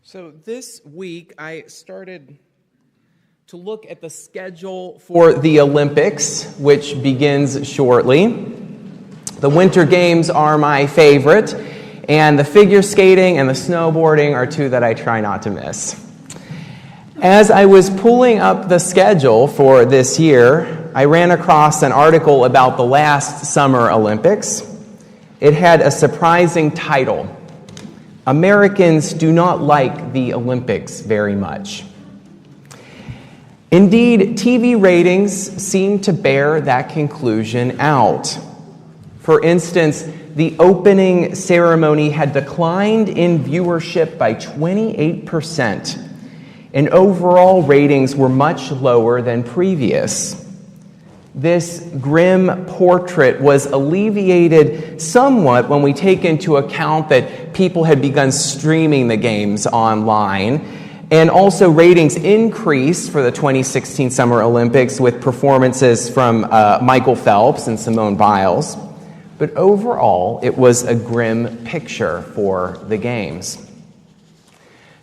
So this week I started to look at the schedule for the Olympics, which begins shortly. The Winter Games are my favorite, and the figure skating and the snowboarding are two that I try not to miss. As I was pulling up the schedule for this year, I ran across an article about the last Summer Olympics. It had a surprising title: Americans do not like the Olympics very much. Indeed, TV ratings seem to bear that conclusion out. For instance, the opening ceremony had declined in viewership by 28%, and overall ratings were much lower than previous. This grim portrait was alleviated somewhat when we take into account that people had begun streaming the games online, and also ratings increased for the 2016 Summer Olympics with performances from Michael Phelps and Simone Biles. But overall, it was a grim picture for the games.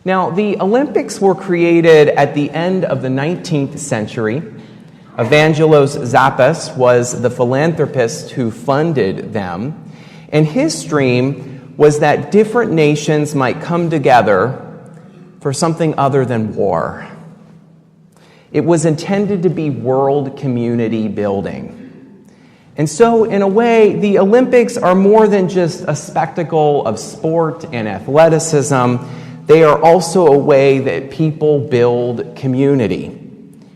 Now, the Olympics were created at the end of the 19th century. Evangelos Zappos was the philanthropist who funded them, and his dream was that different nations might come together for something other than war. It was intended to be world community building. And so, in a way, the Olympics are more than just a spectacle of sport and athleticism. They are also a way that people build community.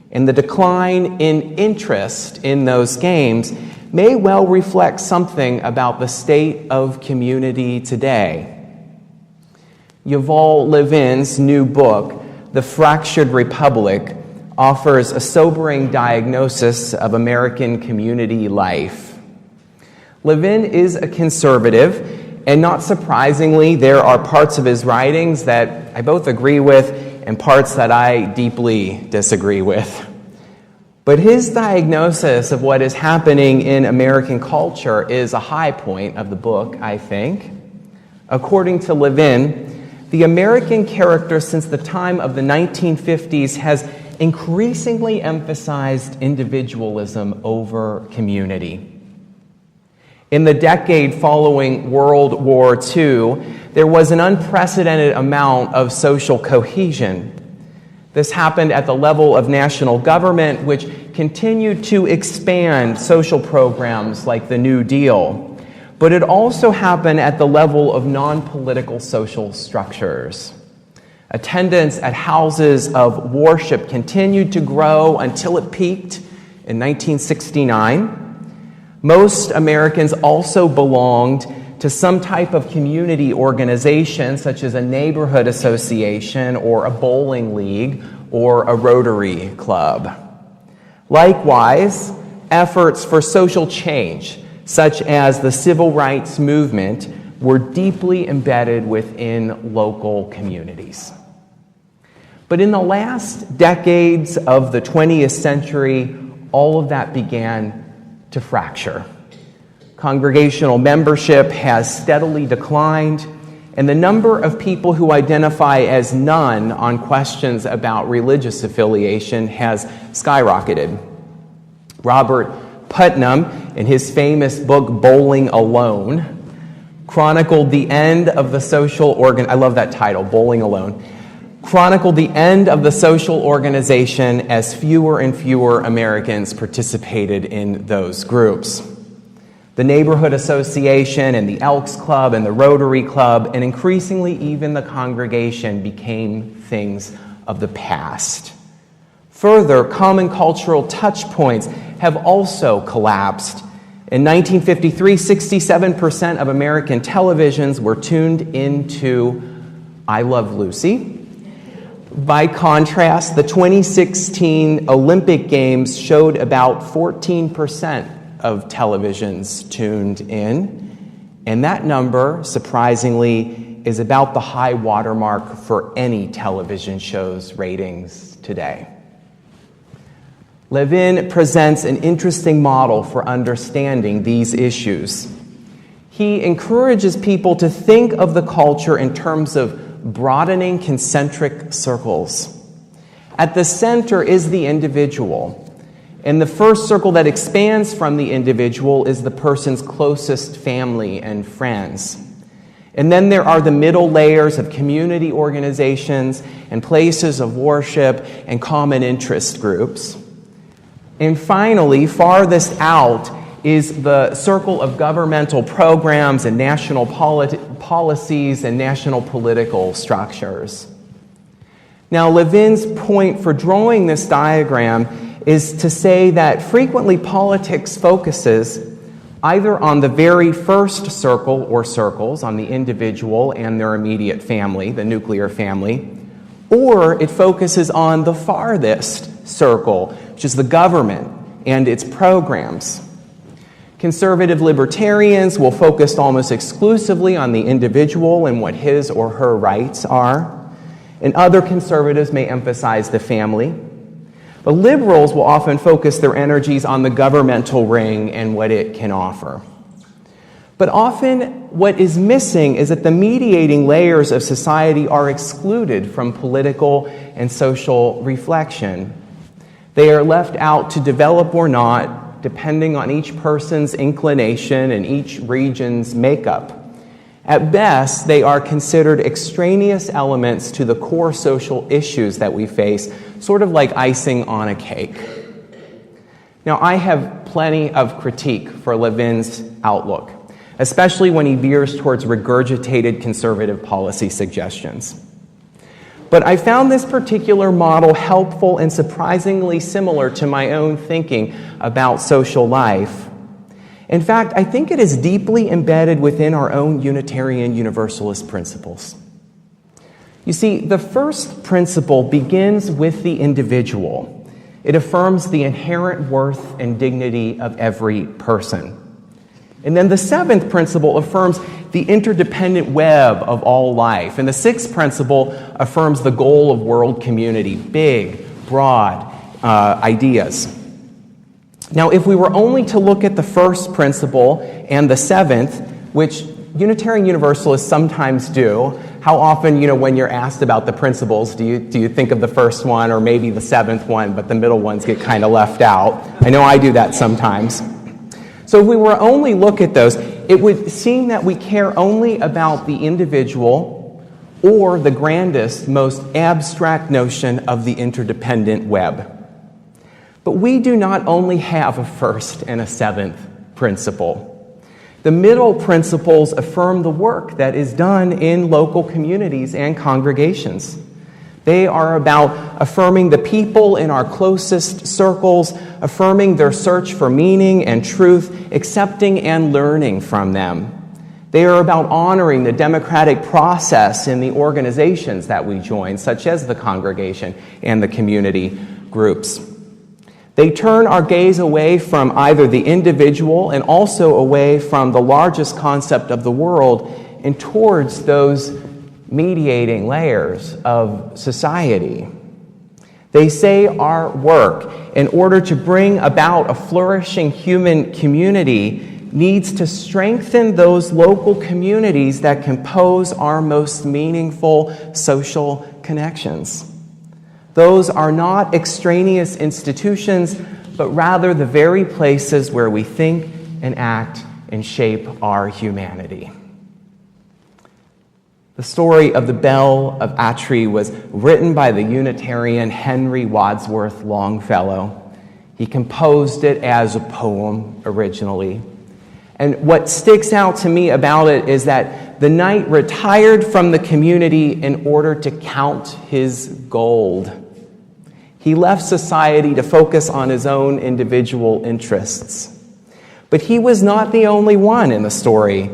And the decline in interest in those games may well reflect something about the state of community today. Yuval Levin's new book, The Fractured Republic, offers a sobering diagnosis of American community life. Levin is a conservative, and not surprisingly, there are parts of his writings that I both agree with and parts that I deeply disagree with. But his diagnosis of what is happening in American culture is a high point of the book, I think. According to Levin, the American character since the time of the 1950s has increasingly emphasized individualism over community. In the decade following World War II, there was an unprecedented amount of social cohesion. This happened at the level of national government, which continued to expand social programs like the New Deal. But it also happened at the level of non-political social structures. Attendance at houses of worship continued to grow until it peaked in 1969. Most Americans also belonged to some type of community organization, such as a neighborhood association or a bowling league or a Rotary Club. Likewise, efforts for social change, such as the civil rights movement, were deeply embedded within local communities. But in the last decades of the 20th century, all of that began to fracture. Congregational membership has steadily declined, and the number of people who identify as none on questions about religious affiliation has skyrocketed. Robert Putnam, in his famous book Bowling Alone, chronicled the end of the social I love that title, Bowling Alone. Chronicled the end of the social organization as fewer and fewer Americans participated in those groups. The neighborhood association and the Elks Club and the Rotary Club, and increasingly even the congregation, became things of the past. Further, common cultural touch points have also collapsed. In 1953, 67% of American televisions were tuned into I Love Lucy. By contrast, the 2016 Olympic Games showed about 14% of televisions tuned in, and that number, surprisingly, is about the high watermark for any television show's ratings today. Levin presents an interesting model for understanding these issues. He encourages people to think of the culture in terms of broadening concentric circles. At the center is the individual. And the first circle that expands from the individual is the person's closest family and friends. And then there are the middle layers of community organizations and places of worship and common interest groups. And finally, farthest out is the circle of governmental programs and national policies and national political structures. Now, Levin's point for drawing this diagram is to say that frequently politics focuses either on the very first circle or circles, on the individual and their immediate family, the nuclear family, or it focuses on the farthest circle, which is the government and its programs. Conservative libertarians will focus almost exclusively on the individual and what his or her rights are, and other conservatives may emphasize the family. But liberals will often focus their energies on the governmental ring and what it can offer. But often what is missing is that the mediating layers of society are excluded from political and social reflection. They are left out to develop or not, depending on each person's inclination and each region's makeup. At best, they are considered extraneous elements to the core social issues that we face, sort of like icing on a cake. Now, I have plenty of critique for Levin's outlook, especially when he veers towards regurgitated conservative policy suggestions. But I found this particular model helpful and surprisingly similar to my own thinking about social life. In fact, I think it is deeply embedded within our own Unitarian Universalist principles. You see, the first principle begins with the individual. It affirms the inherent worth and dignity of every person. And then the seventh principle affirms the interdependent web of all life. And the sixth principle affirms the goal of world community, big, broad ideas. Now, if we were only to look at the first principle and the seventh, which Unitarian Universalists sometimes do, how often, when you're asked about the principles, do you think of the first one or maybe the seventh one, but the middle ones get kind of left out? I know I do that sometimes. So if we were only look at those, it would seem that we care only about the individual or the grandest, most abstract notion of the interdependent web. But we do not only have a first and a seventh principle. The middle principles affirm the work that is done in local communities and congregations. They are about affirming the people in our closest circles, affirming their search for meaning and truth, accepting and learning from them. They are about honoring the democratic process in the organizations that we join, such as the congregation and the community groups. They turn our gaze away from either the individual and also away from the largest concept of the world and towards those mediating layers of society. They say our work, in order to bring about a flourishing human community, needs to strengthen those local communities that compose our most meaningful social connections. Those are not extraneous institutions, but rather the very places where we think and act and shape our humanity. The story of the Bell of Atri was written by the Unitarian Henry Wadsworth Longfellow. He composed it as a poem originally. And what sticks out to me about it is that the knight retired from the community in order to count his gold. He left society to focus on his own individual interests. But he was not the only one in the story.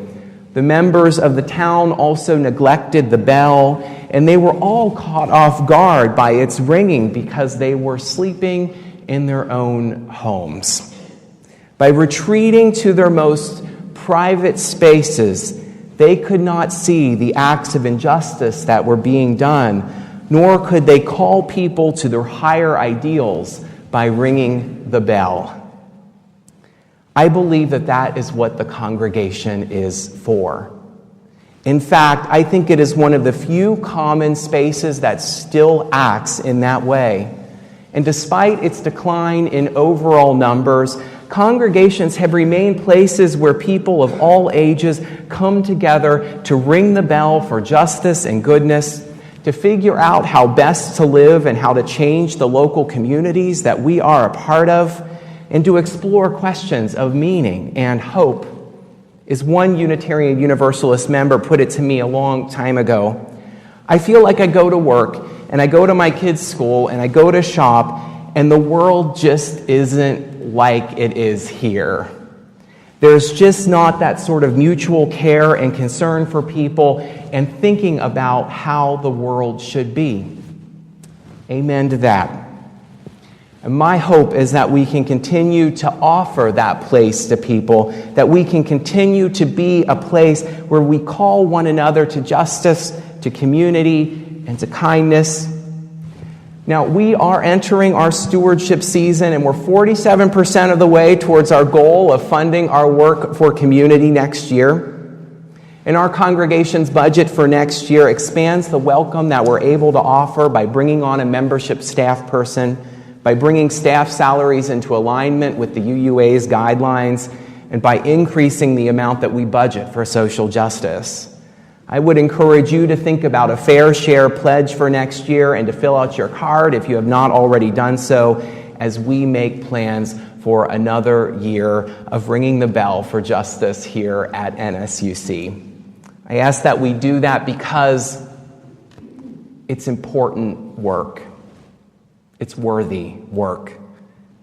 The members of the town also neglected the bell, and they were all caught off guard by its ringing because they were sleeping in their own homes. By retreating to their most private spaces, they could not see the acts of injustice that were being done, nor could they call people to their higher ideals by ringing the bell. I believe that that is what the congregation is for. In fact, I think it is one of the few common spaces that still acts in that way. And despite its decline in overall numbers, congregations have remained places where people of all ages come together to ring the bell for justice and goodness, to figure out how best to live and how to change the local communities that we are a part of, and to explore questions of meaning and hope. As one Unitarian Universalist member put it to me a long time ago, I feel like I go to work and I go to my kids' school and I go to shop and the world just isn't like it is here. There's just not that sort of mutual care and concern for people and thinking about how the world should be. Amen to that. And my hope is that we can continue to offer that place to people, that we can continue to be a place where we call one another to justice, to community, and to kindness. Now, we are entering our stewardship season, and we're 47% of the way towards our goal of funding our work for community next year. And our congregation's budget for next year expands the welcome that we're able to offer by bringing on a membership staff person, by bringing staff salaries into alignment with the UUA's guidelines, and by increasing the amount that we budget for social justice. I would encourage you to think about a fair share pledge for next year and to fill out your card if you have not already done so, as we make plans for another year of ringing the bell for justice here at NSUC. I ask that we do that because it's important work. It's worthy work.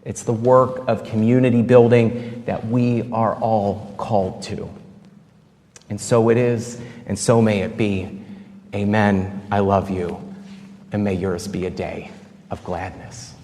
It's the work of community building that we are all called to. And so it is, and so may it be. Amen. I love you, and may yours be a day of gladness.